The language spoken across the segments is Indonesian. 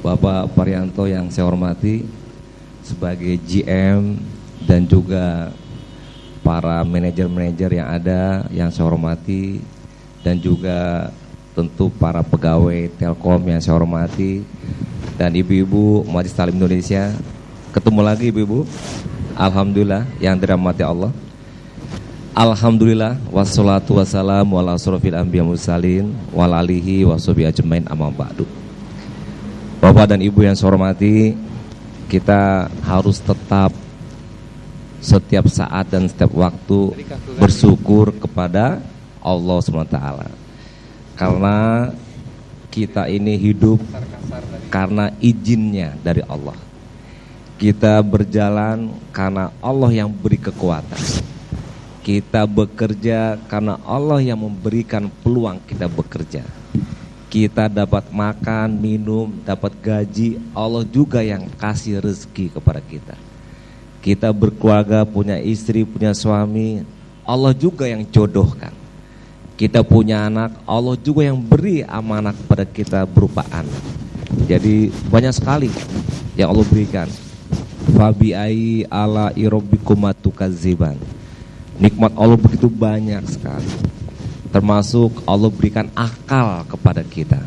Bapak Parianto yang saya hormati sebagai GM dan juga para manajer-manajer yang ada yang saya hormati, dan juga tentu para pegawai Telkom yang saya hormati, dan ibu-ibu Majelis Taklim Indonesia. Ketemu lagi ibu-ibu. Alhamdulillah yang dirahmati Allah. Alhamdulillah wassalatu wassalamu ala asrofil anbiya mursalin wal alihi washabihi ajmain amma ba'du. Bapak dan Ibu yang saya hormati, kita harus tetap setiap saat dan setiap waktu bersyukur kepada Allah SWT. Karena kita ini hidup karena izinnya dari Allah. Kita berjalan karena Allah yang beri kekuatan. Kita bekerja karena Allah yang memberikan peluang kita bekerja. Kita dapat makan, minum, dapat gaji, Allah juga yang kasih rezeki kepada kita. Kita berkeluarga, punya istri, punya suami, Allah juga yang jodohkan. Kita punya anak, Allah juga yang beri amanah kepada kita berupa anak. Jadi banyak sekali yang Allah berikan. Fabi'ai ala irobbikum tukadziban. Nikmat Allah begitu banyak sekali. Termasuk Allah berikan akal kepada kita.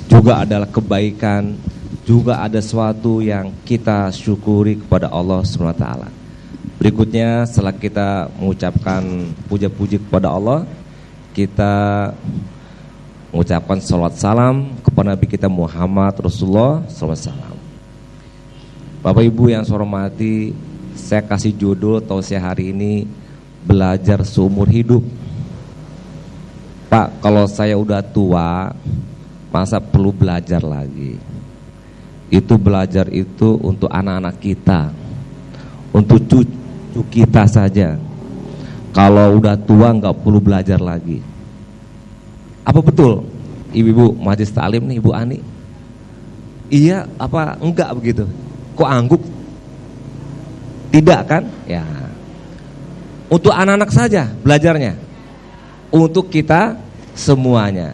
Juga adalah kebaikan, juga ada sesuatu yang kita syukuri kepada Allah SWT. Berikutnya setelah kita mengucapkan puja-puji kepada Allah, kita mengucapkan salawat salam kepada Nabi kita Muhammad Rasulullah SAW. Bapak Ibu yang saya hormati, saya kasih judul tausiah hari ini, belajar seumur hidup. Pak, kalau saya udah tua, masa perlu belajar lagi? Itu belajar itu untuk anak-anak kita, untuk cucu kita saja. Kalau udah tua nggak perlu belajar lagi. Apa betul, ibu-ibu Majelis Taklim nih, Ibu Ani? Iya apa enggak begitu? Kok angguk? Tidak kan? Ya. Untuk anak-anak saja belajarnya. Untuk kita semuanya.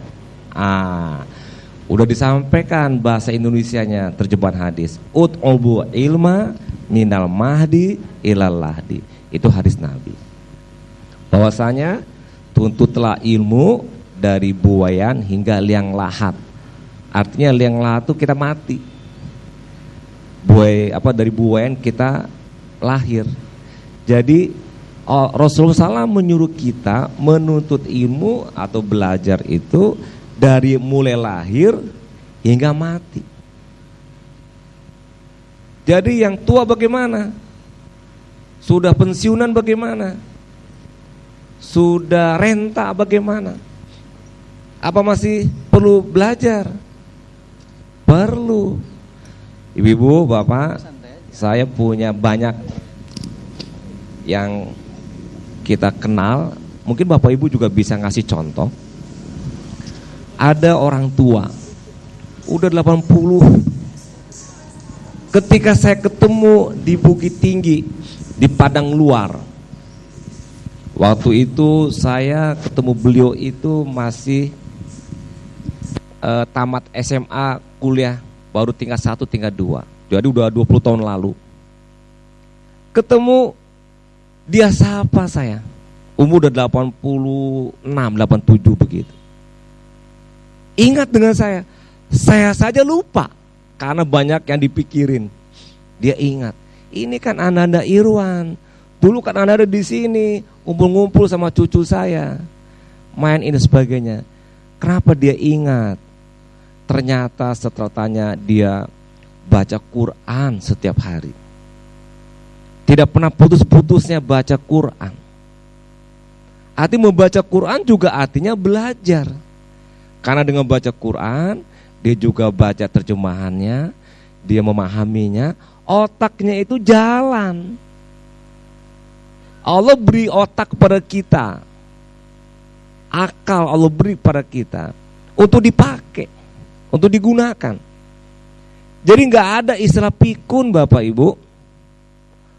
Udah disampaikan bahasa Indonesianya terjemahan hadis. Ut'ubu ilma minal mahdi ilal lahdi. Itu hadis Nabi. Bahwasanya tuntutlah ilmu dari buayan hingga liang lahat. Artinya liang lahat itu kita mati. Dari buayan kita lahir. Jadi Rasulullah SAW menyuruh kita menuntut ilmu atau belajar itu dari mulai lahir hingga mati. Jadi yang tua bagaimana? Sudah pensiunan bagaimana? Sudah renta bagaimana? Apa masih perlu belajar? Perlu. Ibu-ibu, Bapak, saya punya banyak yang kita kenal, mungkin Bapak Ibu juga bisa ngasih contoh. Ada orang tua, udah 80. Ketika saya ketemu di Bukit Tinggi, di Padang Luar, waktu itu saya ketemu beliau itu masih tamat SMA, kuliah, baru tingkat 1, tingkat 2. Jadi udah 20 tahun lalu. Ketemu, dia sapa saya, umur udah 86, 87 begitu. Ingat dengan saya saja lupa karena banyak yang dipikirin. Dia ingat, ini kan Ananda Irwan, dulu kan Anda ada di sini, ngumpul-ngumpul sama cucu saya, main ini sebagainya. Kenapa dia ingat? Ternyata setelah tanya, dia baca Quran setiap hari. Tidak pernah putus-putusnya baca Quran. Arti membaca Quran juga artinya belajar. Karena dengan baca Quran, dia juga baca terjemahannya, dia memahaminya, otaknya itu jalan. Allah beri otak kepada kita. Akal Allah beri pada kita untuk dipakai, untuk digunakan. Jadi nggak ada istilah pikun, Bapak Ibu.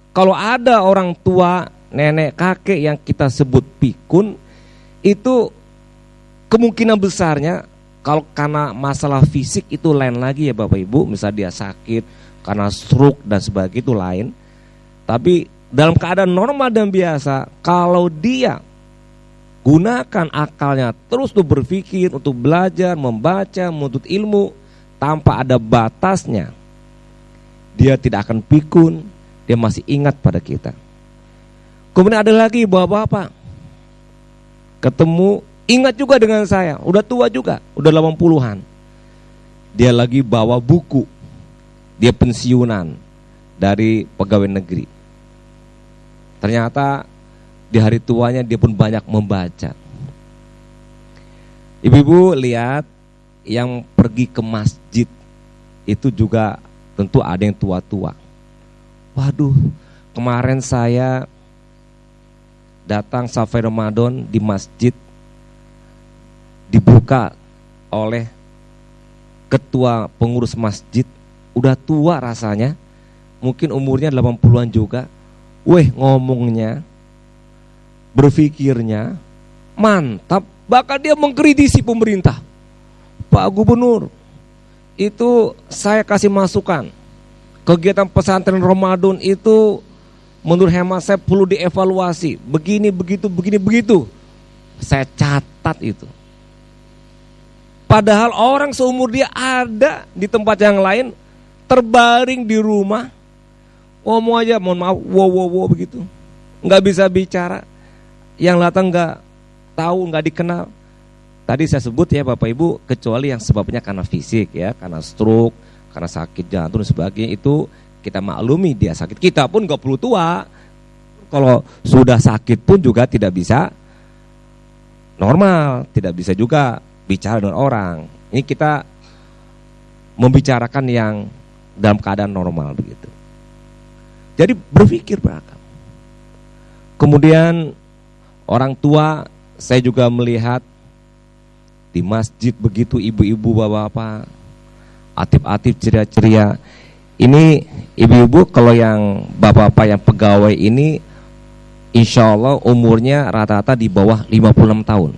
Kalau ada orang tua, nenek, kakek yang kita sebut pikun, itu kemungkinan besarnya Kalau karena masalah fisik itu lain lagi ya Bapak Ibu, misal dia sakit karena stroke dan sebagainya itu lain. Tapi dalam keadaan normal dan biasa, kalau dia gunakan akalnya terus untuk berpikir, untuk belajar, membaca, menuntut ilmu tanpa ada batasnya, dia tidak akan pikun, dia masih ingat pada kita. Kemudian ada lagi bapak-bapak ketemu, ingat juga dengan saya, udah tua juga, udah 80-an. Dia lagi bawa buku, dia pensiunan dari pegawai negeri. Ternyata di hari tuanya dia pun banyak membaca. Ibu-ibu lihat yang pergi ke masjid itu juga tentu ada yang tua-tua. Waduh, kemarin saya datang sampai Ramadan di masjid dibuka oleh ketua pengurus masjid, udah tua rasanya, mungkin umurnya 80-an juga. Weh, ngomongnya, berpikirnya mantap, bahkan dia mengkritisi pemerintah. Pak Gubernur, itu saya kasih masukan, kegiatan pesantren Ramadan itu menurut hemat saya perlu dievaluasi, begini, begitu, begini, begitu. Saya catat itu. Padahal orang seumur dia ada di tempat yang lain, terbaring di rumah, ngomong aja, mohon maaf, wow begitu, nggak bisa bicara, yang datang nggak tahu, nggak dikenal. Tadi saya sebut ya Bapak Ibu, kecuali yang sebabnya karena fisik ya, karena stroke, karena sakit jantung dan sebagainya, itu kita maklumi dia sakit. Kita pun nggak perlu tua, kalau sudah sakit pun juga tidak bisa normal, tidak bisa juga bicara dengan orang. Ini kita membicarakan yang dalam keadaan normal begitu. Jadi berpikir berakal. Kemudian orang tua, saya juga melihat di masjid begitu ibu-ibu, bapak-bapak, atif-atif, ceria-ceria. Ini ibu-ibu, kalau yang bapak-bapak yang pegawai ini, insya Allah umurnya rata-rata di bawah 56 tahun.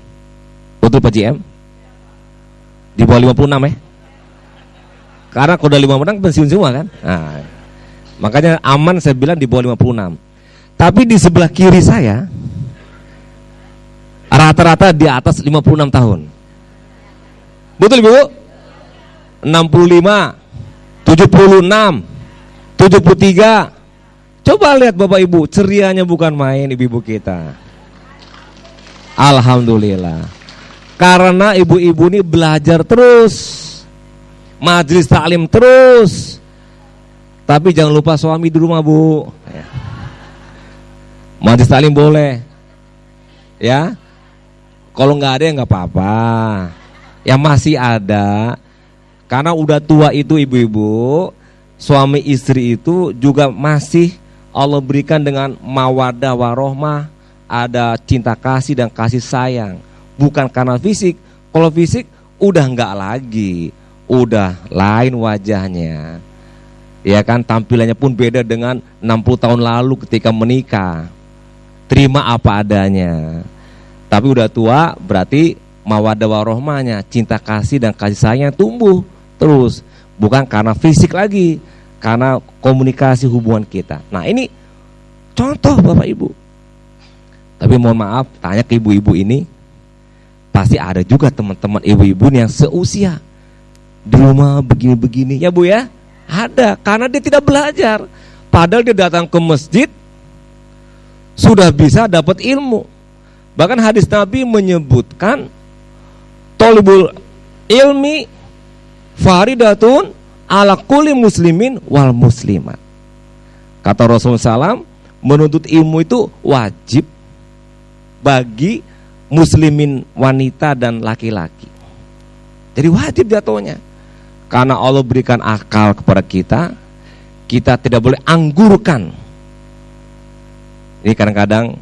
Betul Pak JM? Di bawah 56 ya? Karena kalau udah 56 pensiun semua kan? Nah, makanya aman saya bilang di bawah 56. Tapi di sebelah kiri saya rata-rata di atas 56 tahun. Betul Ibu? 65, 76, 73. Coba lihat Bapak Ibu, cerianya bukan main ibu-ibu kita. Alhamdulillah. Karena ibu-ibu ini belajar terus, majelis taklim terus. Tapi jangan lupa suami di rumah Bu. Majelis taklim boleh, ya. Kalau nggak ada ya nggak apa-apa. Yang masih ada, karena udah tua itu ibu-ibu, suami istri itu juga masih Allah berikan dengan mawaddah warohmah, ada cinta kasih dan kasih sayang. Bukan karena fisik. Kalau fisik udah nggak lagi, udah lain wajahnya. Ya kan, tampilannya pun beda dengan 60 tahun lalu ketika menikah. Terima apa adanya. Tapi udah tua berarti mawaddah warohmahnya, cinta kasih dan kasih sayang tumbuh terus. Bukan karena fisik lagi, karena komunikasi hubungan kita. Nah ini contoh Bapak Ibu. Tapi mohon maaf, tanya ke ibu-ibu ini, pasti ada juga teman-teman ibu-ibu yang seusia di rumah begini-begini ya Bu ya. Ada, karena dia tidak belajar. Padahal dia datang ke masjid sudah bisa dapat ilmu. Bahkan hadis Nabi menyebutkan tolibul ilmi faridatun ala kulli muslimin wal muslimat. Kata Rasulullah SAW, menuntut ilmu itu wajib bagi muslimin wanita dan laki-laki. Jadi wajib jatuhnya. Karena Allah berikan akal kepada kita, kita tidak boleh anggurkan. Ini kadang-kadang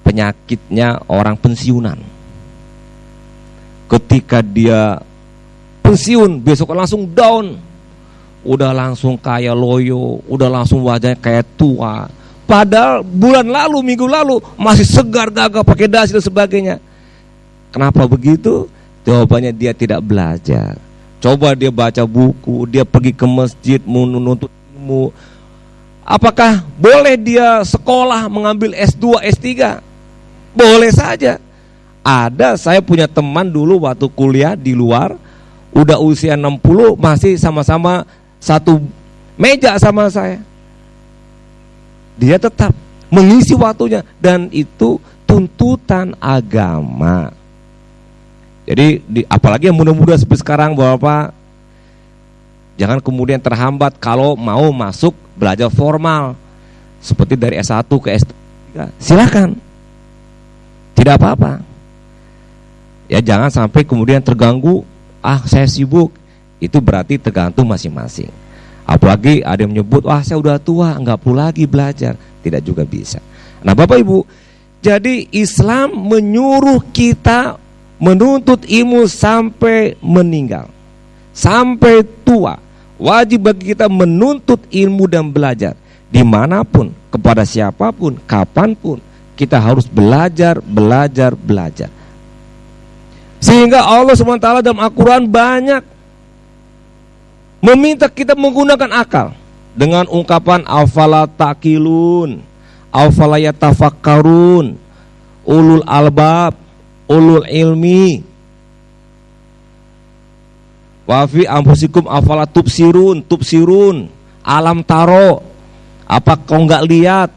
penyakitnya orang pensiunan. Ketika dia pensiun, besok langsung down, udah langsung kayak loyo, udah langsung wajahnya kayak tua. Padahal bulan lalu, minggu lalu masih segar gagah pakai dasi dan sebagainya. Kenapa begitu? Jawabannya dia tidak belajar. Coba dia baca buku, dia pergi ke masjid menuntut ilmu. Apakah boleh dia sekolah mengambil S2, S3? Boleh saja. Saya punya teman dulu waktu kuliah di luar, udah usia 60 masih sama-sama satu meja sama saya. Dia tetap mengisi waktunya, dan itu tuntutan agama. Jadi apalagi yang muda-muda seperti sekarang, Bapak, jangan kemudian terhambat kalau mau masuk belajar formal seperti dari S1 ke S3. Silakan. Tidak apa-apa. Ya jangan sampai kemudian terganggu, saya sibuk. Itu berarti tergantung masing-masing. Apalagi ada yang menyebut, saya udah tua, nggak perlu lagi belajar. Tidak juga bisa. Nah Bapak Ibu, jadi Islam menyuruh kita menuntut ilmu sampai meninggal, sampai tua. Wajib bagi kita menuntut ilmu dan belajar. Dimanapun, kepada siapapun, kapanpun, kita harus belajar. Sehingga Allah SWT dalam Al-Quran banyak meminta kita menggunakan akal dengan ungkapan afala taqilun, afala yatafakkarun, ulul albab, ulul ilmi, wa fi anfusikum afala tubsirun, alam taro, apa kau enggak lihat?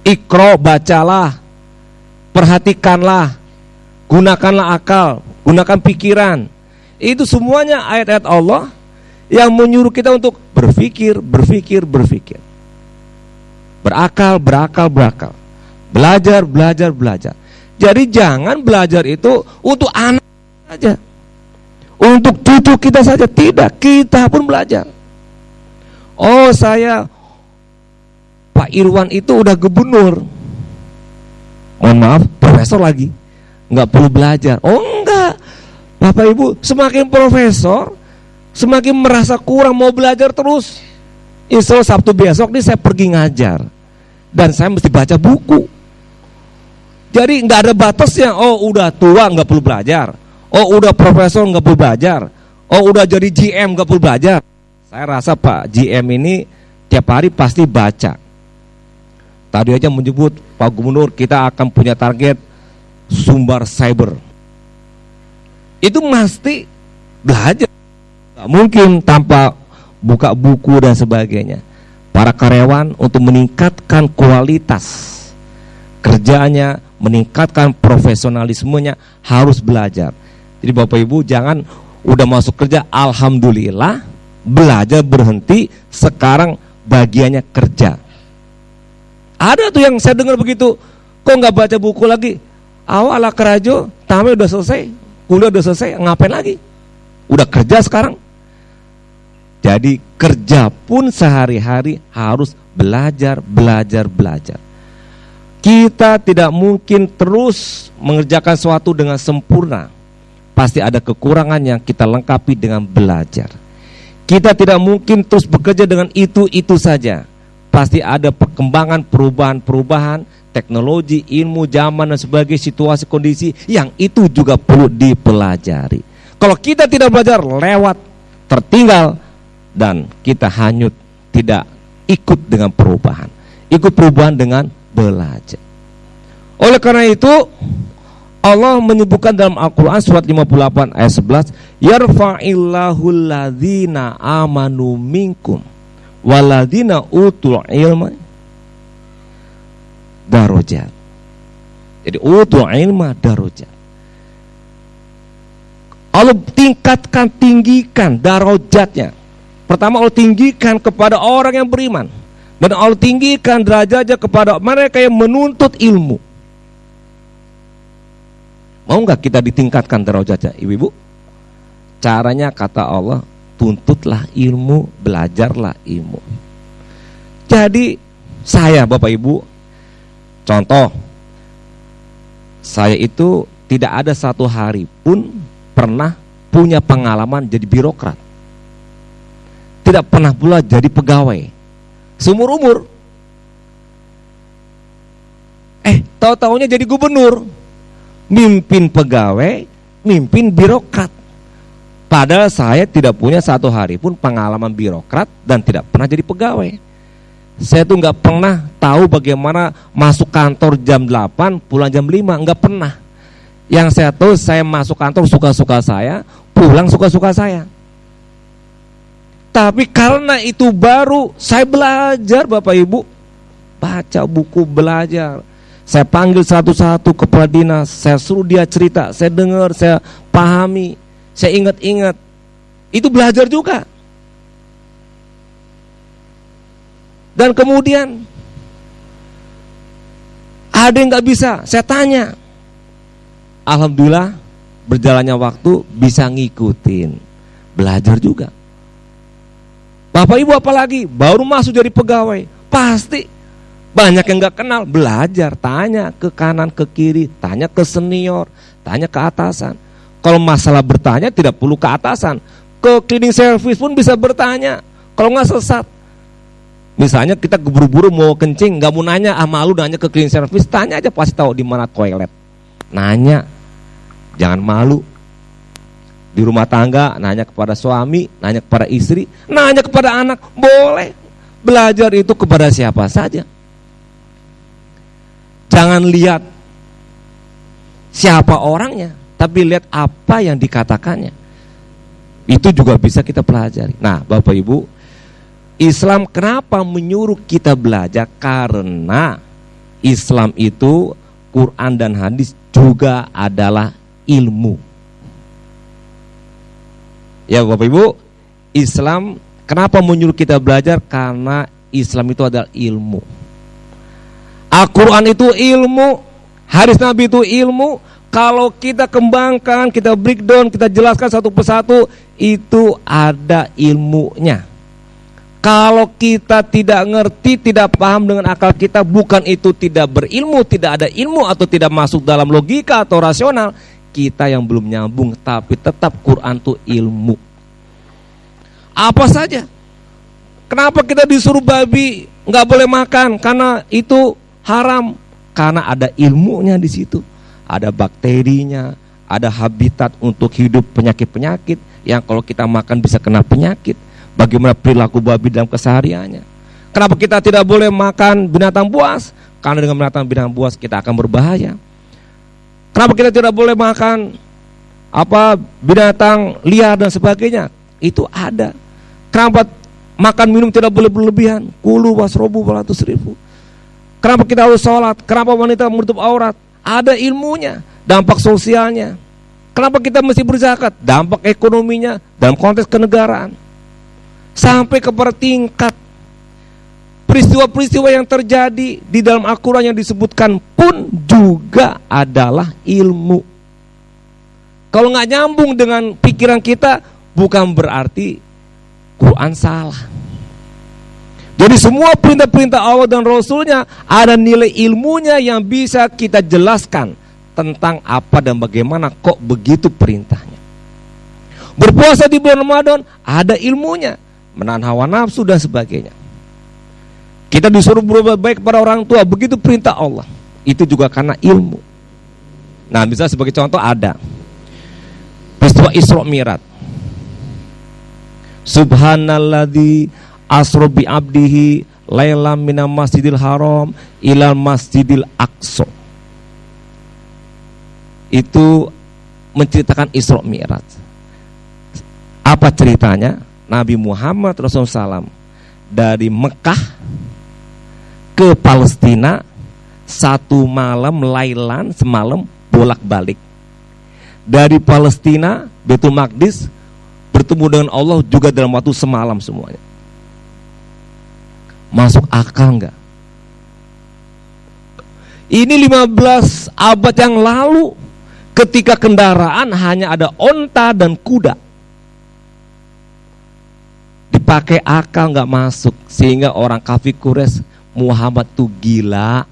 Iqra, bacalah, perhatikanlah, gunakanlah akal, gunakan pikiran. Itu semuanya ayat-ayat Allah yang menyuruh kita untuk berpikir. Berakal. Belajar. Jadi jangan belajar itu untuk anak saja, untuk cucu kita saja. Tidak, kita pun belajar. Pak Irwan itu udah gubernur, mohon maaf, profesor lagi, nggak perlu belajar. Enggak, Bapak Ibu, semakin profesor semakin merasa kurang, mau belajar terus. Insya Allah Sabtu besok nih saya pergi ngajar, dan saya mesti baca buku. Jadi nggak ada batasnya. Udah tua nggak perlu belajar, udah profesor nggak perlu belajar, udah jadi GM nggak perlu belajar. Saya rasa Pak GM ini tiap hari pasti baca. Tadi aja menyebut Pak Gubernur, kita akan punya target sumber cyber. Itu mesti belajar. Gak mungkin tanpa buka buku dan sebagainya. Para karyawan untuk meningkatkan kualitas kerjanya, meningkatkan profesionalismenya harus belajar. Jadi Bapak Ibu jangan udah masuk kerja alhamdulillah, belajar berhenti, sekarang bagiannya kerja. Ada tuh yang saya dengar begitu, kok nggak baca buku lagi? Awal kerajo, tamu udah selesai, kuliah udah selesai, ngapain lagi? Udah kerja sekarang. Jadi kerja pun sehari-hari harus belajar. Kita tidak mungkin terus mengerjakan sesuatu dengan sempurna. Pasti ada kekurangan yang kita lengkapi dengan belajar. Kita tidak mungkin terus bekerja dengan itu saja. Pasti ada perkembangan, perubahan teknologi, ilmu zaman dan sebagainya, situasi kondisi yang itu juga perlu dipelajari. Kalau kita tidak belajar, lewat, tertinggal, dan kita hanyut, tidak ikut dengan perubahan. Ikut perubahan dengan belajar. Oleh karena itu Allah menyebutkan dalam Al-Quran surat 58 ayat 11, yarfa'illahu alladzina amanu minkum waladzina utul ilma darajat. Jadi utul ilma darajat. Allah tinggikan darajatnya. Pertama Allah tinggikan kepada orang yang beriman, dan Allah tinggikan derajatnya kepada mereka yang menuntut ilmu. Mau nggak kita ditingkatkan derajatnya, ibu-ibu? Caranya kata Allah, tuntutlah ilmu, belajarlah ilmu. Jadi saya Bapak Ibu, contoh, saya itu tidak ada satu hari pun pernah punya pengalaman jadi birokrat. Tidak pernah pula jadi pegawai seumur umur. Tahu-taunya jadi gubernur, mimpin pegawai, mimpin birokrat. Padahal saya tidak punya satu hari pun pengalaman birokrat dan tidak pernah jadi pegawai. Saya tuh nggak pernah tahu bagaimana masuk kantor jam 8, pulang jam 5, nggak pernah. Yang saya tahu saya masuk kantor suka-suka saya, pulang suka-suka saya. Tapi karena itu baru saya belajar Bapak Ibu, baca buku, belajar. Saya panggil satu-satu kepala dinas, saya suruh dia cerita, saya dengar, saya pahami, saya ingat-ingat. Itu belajar juga. Dan kemudian ada yang nggak bisa, saya tanya. Alhamdulillah berjalannya waktu bisa ngikutin, belajar juga. Bapak Ibu apalagi baru masuk jadi pegawai, pasti banyak yang nggak kenal, belajar, tanya ke kanan ke kiri, tanya ke senior, tanya ke atasan. Kalau masalah bertanya tidak perlu ke atasan, ke cleaning service pun bisa bertanya. Kalau nggak sesat, misalnya kita buru-buru mau kencing, nggak mau nanya, malu nanya ke cleaning service, tanya aja pasti tahu di mana toilet. Nanya, jangan malu. Di rumah tangga nanya kepada suami, nanya kepada istri, nanya kepada anak, boleh. Belajar itu kepada siapa saja. Jangan lihat siapa orangnya, tapi lihat apa yang dikatakannya. Itu juga bisa kita pelajari. Nah, Bapak Ibu, Islam kenapa menyuruh kita belajar? Karena Islam itu, Quran dan hadis juga adalah ilmu. Ya Bapak Ibu, Islam kenapa menyuruh kita belajar? Karena Islam itu adalah ilmu. Al-Quran itu ilmu, hadis Nabi itu ilmu. Kalau kita kembangkan, kita breakdown, kita jelaskan satu persatu, itu ada ilmunya. Kalau kita tidak ngerti, tidak paham dengan akal kita, bukan itu tidak berilmu, tidak ada ilmu atau tidak masuk dalam logika atau rasional, kita yang belum nyambung, tapi tetap Quran itu ilmu. Apa saja? Kenapa kita disuruh babi nggak boleh makan? Karena itu haram. Karena ada ilmunya di situ. Ada bakterinya, ada habitat untuk hidup penyakit-penyakit yang kalau kita makan bisa kena penyakit. Bagaimana perilaku babi dalam kesehariannya? Kenapa kita tidak boleh makan binatang buas? Karena dengan binatang buas kita akan berbahaya. Kenapa kita tidak boleh makan binatang liar dan sebagainya? Itu ada. Kenapa makan minum tidak boleh berlebihan? Kulu wasrobu wala tusrifu. Kenapa kita harus sholat? Kenapa wanita menutup aurat? Ada ilmunya, dampak sosialnya. Kenapa kita mesti berzakat? Dampak ekonominya dalam konteks kenegaraan. Sampai kepada tingkat peristiwa-peristiwa yang terjadi di dalam Al-Quran yang disebutkan pun juga adalah ilmu. Kalau nggak nyambung dengan pikiran kita, bukan berarti Quran salah. Jadi semua perintah-perintah Allah dan Rasulnya ada nilai ilmunya yang bisa kita jelaskan tentang apa dan bagaimana kok begitu perintahnya. Berpuasa di bulan Ramadan ada ilmunya, menahan hawa nafsu dan sebagainya. Kita disuruh berbuat baik kepada orang tua, begitu perintah Allah. Itu juga karena ilmu. Nah, misalnya sebagai contoh ada peristiwa Isra Mi'raj. Subhanalladzi asra bi abdihi lailam minal masjidil haram ilal masjidil aqsa. Itu menceritakan Isra Mi'raj. Apa ceritanya? Nabi Muhammad Rasulullah SAW dari Mekah ke Palestina satu malam lailan, semalam bolak-balik. Dari Palestina Baitul Maqdis bertemu dengan Allah juga dalam waktu semalam semuanya. Masuk akal enggak? Ini 15 abad yang lalu ketika kendaraan hanya ada onta dan kuda. Dipakai akal enggak masuk, sehingga orang kafir Quraisy, Muhammad tuh gila.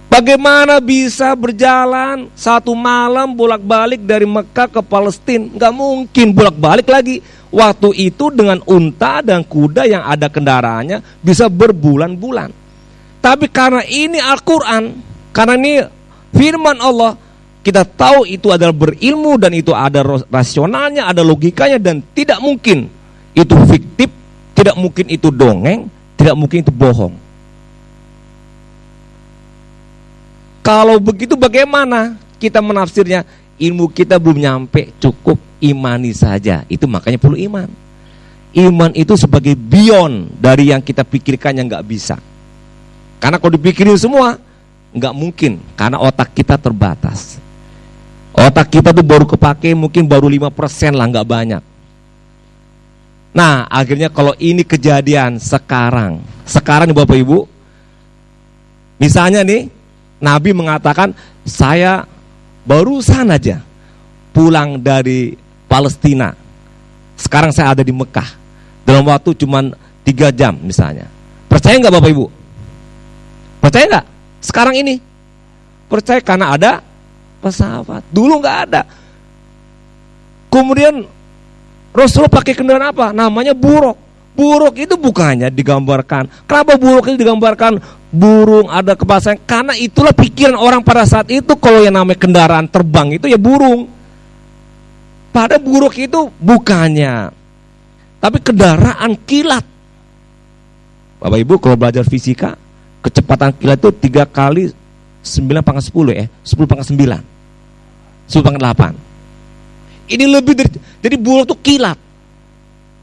Bagaimana bisa berjalan satu malam bolak-balik dari Mekah ke Palestina? Enggak mungkin bolak-balik lagi. Waktu itu dengan unta dan kuda yang ada kendaraannya bisa berbulan-bulan. Tapi karena ini Al-Quran, karena ini firman Allah, Kita tahu itu adalah berilmu dan itu ada rasionalnya, ada logikanya, dan tidak mungkin itu fiktif, tidak mungkin itu dongeng, tidak mungkin itu bohong. Kalau begitu bagaimana kita menafsirnya? Ilmu kita belum nyampe, cukup imani saja. Itu makanya perlu iman. Iman itu sebagai beyond dari yang kita pikirkan yang nggak bisa. Karena kalau dipikirin semua nggak mungkin, karena otak kita terbatas. Otak kita tuh baru kepake mungkin baru 5% lah, nggak banyak. Nah akhirnya kalau ini kejadian sekarang nih Bapak Ibu, misalnya nih Nabi mengatakan, saya barusan aja pulang dari Palestina, sekarang saya ada di Mekah dalam waktu cuma 3 jam misalnya. Percaya nggak Bapak Ibu? Percaya nggak? Sekarang ini percaya karena ada pesawat. Dulu nggak ada. Kemudian Rasulullah pakai kendaraan apa? Namanya buruk. Buruk itu bukannya digambarkan. Kenapa buruk itu digambarkan burung ada kepasan? Karena itulah pikiran orang pada saat itu. Kalau yang namanya kendaraan terbang itu ya burung. Pada buruk itu bukannya, tapi kendaraan kilat. Bapak Ibu kalau belajar fisika, kecepatan kilat itu 3 kali 9/10 ya, 10/9, 10/8. Ini lebih dari, jadi buruk itu kilat.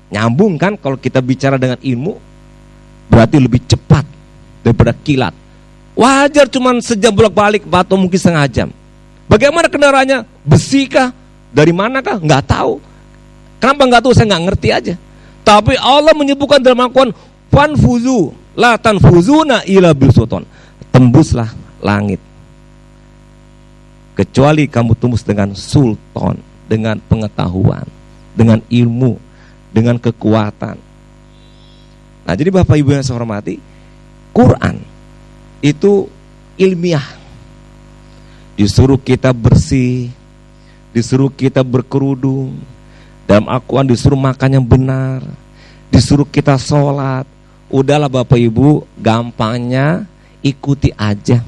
Nyambung kan kalau kita bicara dengan ilmu, berarti lebih cepat daripada kilat. Wajar cuman sejam bolak-balik atau mungkin setengah jam. Bagaimana kendaraannya? Besi kah? Dari manakah? Nggak tahu. Kenapa nggak tahu? Saya nggak ngerti aja. Tapi Allah menyebutkan dalam Al-Quran, fanfuzu la tanfuzuna ila bilsultan. Tembuslah langit kecuali kamu tembus dengan sultan, dengan pengetahuan, dengan ilmu, dengan kekuatan. Nah jadi Bapak Ibu yang saya hormati, Quran itu ilmiah. Disuruh kita bersih, disuruh kita berkerudung, dalam Al-Quran disuruh makan yang benar, disuruh kita sholat. Udahlah Bapak Ibu, gampangnya ikuti aja.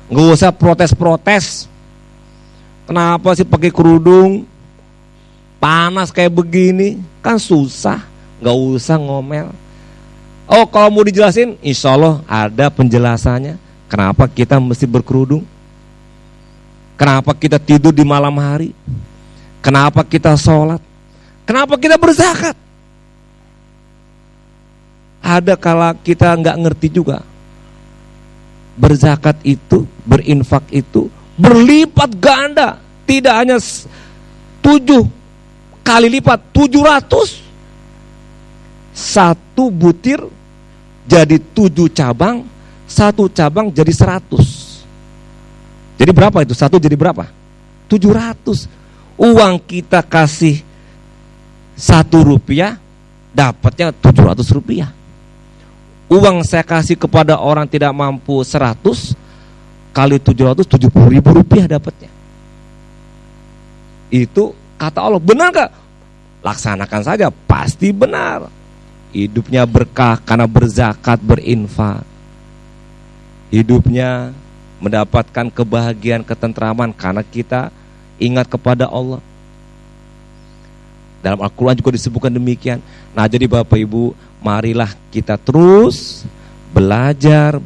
Nggak usah protes-protes. Kenapa sih pakai kerudung? Panas kayak begini, kan susah. Nggak usah ngomel. Oh kalau mau dijelasin, insya Allah ada penjelasannya. Kenapa kita mesti berkerudung? Kenapa kita tidur di malam hari? Kenapa kita sholat? Kenapa kita berzakat? Ada kala kita nggak ngerti juga. Berzakat itu, berinfak itu berlipat ganda. Tidak hanya 7 kali lipat, 700. 1 butir jadi 7 cabang, 1 cabang jadi 100. Jadi berapa itu? 1 jadi berapa? 700. Uang kita kasih 1 rupiah, dapatnya 700 rupiah. Uang saya kasih kepada orang tidak mampu 100 kali 700, 70.000 rupiah dapatnya. Itu kata Allah, benar gak? Laksanakan saja, pasti benar. Hidupnya berkah karena berzakat, berinfak. Hidupnya mendapatkan kebahagiaan, ketentraman karena kita ingat kepada Allah. Dalam Al-Quran juga disebutkan demikian. Nah jadi Bapak Ibu, marilah kita terus belajar,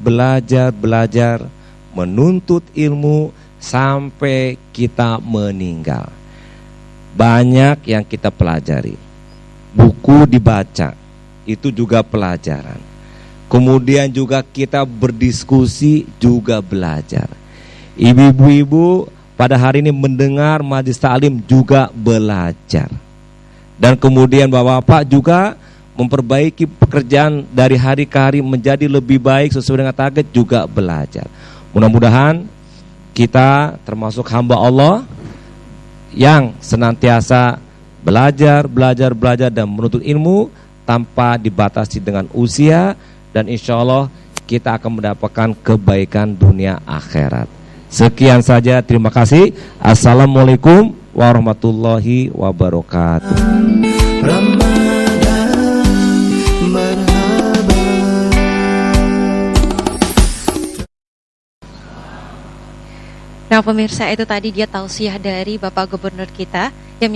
menuntut ilmu sampai kita meninggal. Banyak yang kita pelajari. Buku dibaca, itu juga pelajaran. Kemudian juga kita berdiskusi, juga belajar. Ibu-ibu pada hari ini mendengar majelis taklim, juga belajar. Dan kemudian bapak-bapak juga memperbaiki pekerjaan dari hari ke hari menjadi lebih baik sesuai dengan target, juga belajar. Mudah-mudahan kita termasuk hamba Allah yang senantiasa belajar dan menuntut ilmu tanpa dibatasi dengan usia, dan insya Allah kita akan mendapatkan kebaikan dunia akhirat. Sekian saja, terima kasih. Assalamualaikum warahmatullahi wabarakatuh. Nah pemirsa, itu tadi dia tausiah dari Bapak Gubernur kita yang